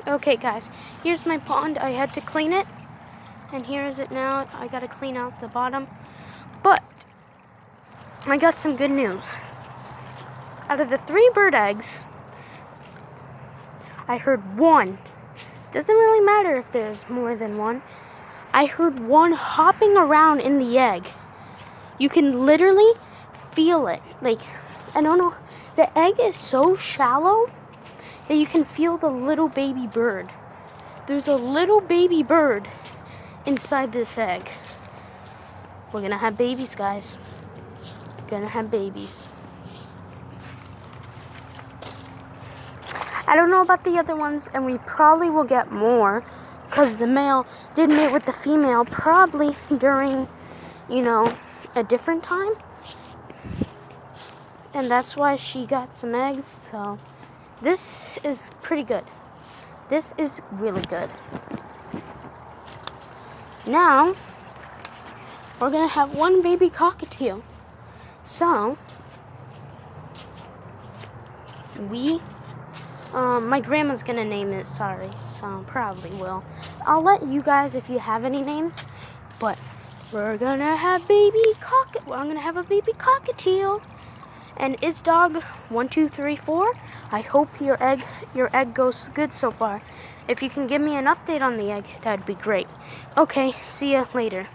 Okay guys, here's my pond. I had to clean it, and here is it now. I gotta clean out the bottom, but I got some good news. Out of the 3 bird eggs, I heard one. Doesn't really matter if there's more than one. I heard one hopping around in the egg. You can literally feel it. Like, I don't know, the egg is so shallow that you can feel the little baby bird. There's a little baby bird inside this egg. We're gonna have babies, guys. We're gonna have babies. I don't know about the other ones, and we probably will get more because the male did mate with the female probably during, a different time. And that's why she got some eggs, so this is pretty good. This is really good. Now, we're gonna have one baby cockatiel. So, my grandma's gonna name it, sorry, so probably will. I'll let you guys if you have any names, but we're gonna have I'm gonna have a baby cockatiel. And is dog 1, 2, 3, 4. I hope your egg goes good so far. If you can give me an update on the egg, that'd be great. Okay, see ya later.